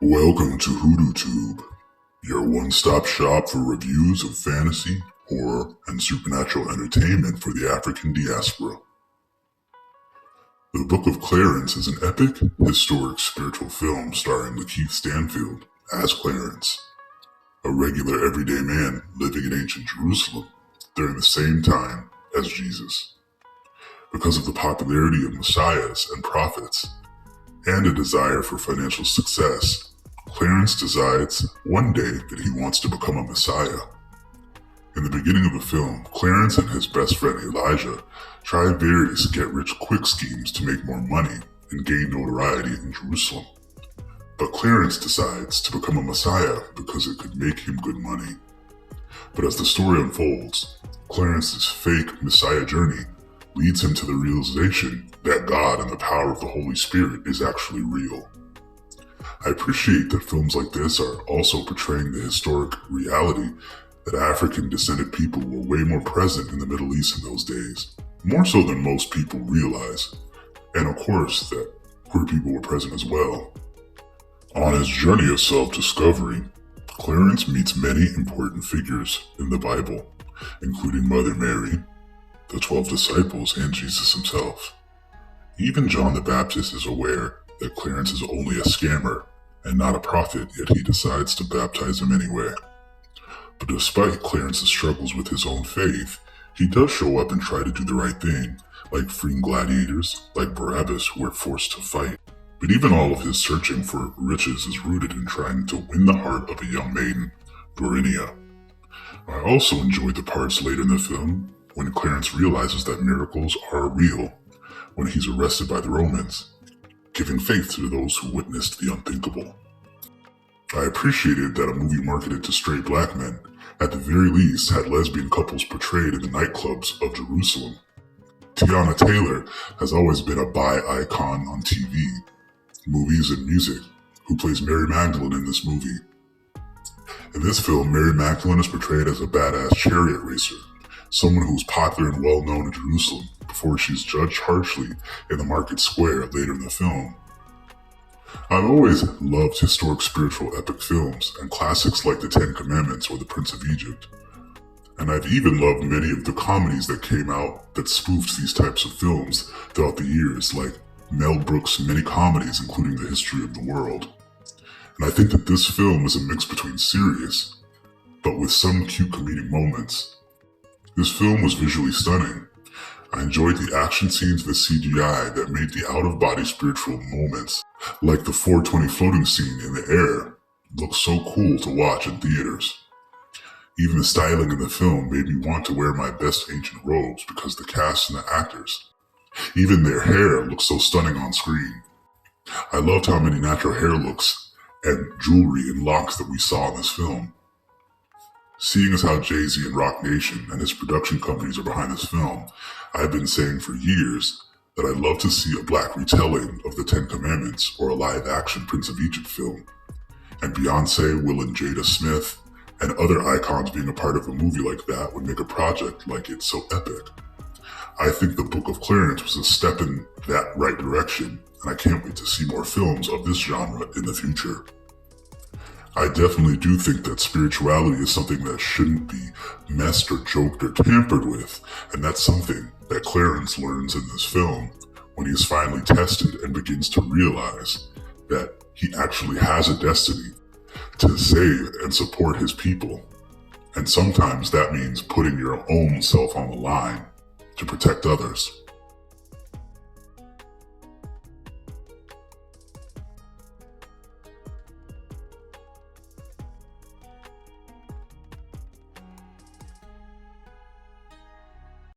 Welcome to HoodooTube, your one-stop shop for reviews of fantasy, horror, and supernatural entertainment for the African diaspora. The Book of Clarence is an epic, historic spiritual film starring Lakeith Stanfield as Clarence, a regular everyday man living in ancient Jerusalem during the same time as Jesus. Because of the popularity of messiahs and prophets, and a desire for financial success, Clarence decides one day that he wants to become a messiah. In the beginning of the film, Clarence and his best friend Elijah try various get-rich-quick schemes to make more money and gain notoriety in Jerusalem. But Clarence decides to become a messiah because it could make him good money. But as the story unfolds, Clarence's fake messiah journey leads him to the realization that God and the power of the Holy Spirit is actually real. I appreciate that films like this are also portraying the historic reality that African-descended people were way more present in the Middle East in those days, more so than most people realize, and of course that queer people were present as well. On his journey of self-discovery, Clarence meets many important figures in the Bible, including Mother Mary, the 12 disciples, and Jesus himself. Even John the Baptist is aware that Clarence is only a scammer and not a prophet, yet he decides to baptize him anyway. But despite Clarence's struggles with his own faith, he does show up and try to do the right thing, like freeing gladiators like Barabbas who were forced to fight. But even all of his searching for riches is rooted in trying to win the heart of a young maiden, Dorinia. I also enjoyed the parts later in the film when Clarence realizes that miracles are real when he's arrested by the Romans, giving faith to those who witnessed the unthinkable. I appreciated that a movie marketed to straight black men, at the very least, had lesbian couples portrayed in the nightclubs of Jerusalem. Tiana Taylor has always been a bi icon on TV, movies, and music, who plays Mary Magdalene in this movie. In this film, Mary Magdalene is portrayed as a badass chariot racer, someone who's popular and well known in Jerusalem, before she's judged harshly in the market square later in the film. I've always loved historic spiritual epic films and classics like The Ten Commandments or The Prince of Egypt. And I've even loved many of the comedies that came out that spoofed these types of films throughout the years, like Mel Brooks' many comedies including The History of the World. And I think that this film is a mix between serious, but with some cute comedic moments. This film was visually stunning. I enjoyed the action scenes with CGI that made the out-of-body spiritual moments, like the 420 floating scene in the air, look so cool to watch in theaters. Even the styling in the film made me want to wear my best ancient robes because the cast and the actors, even their hair, looked so stunning on screen. I loved how many natural hair looks and jewelry and locks that we saw in this film. Seeing as how Jay-Z and Rock Nation and his production companies are behind this film, I've been saying for years that I'd love to see a black retelling of the Ten Commandments or a live-action Prince of Egypt film. And Beyonce, Will and Jada Smith, and other icons being a part of a movie like that would make a project like it so epic. I think the Book of Clarence was a step in that right direction, and I can't wait to see more films of this genre in the future. I definitely do think that spirituality is something that shouldn't be messed or joked or tampered with, and that's something that Clarence learns in this film when he is finally tested and begins to realize that he actually has a destiny to save and support his people. And sometimes that means putting your own self on the line to protect others.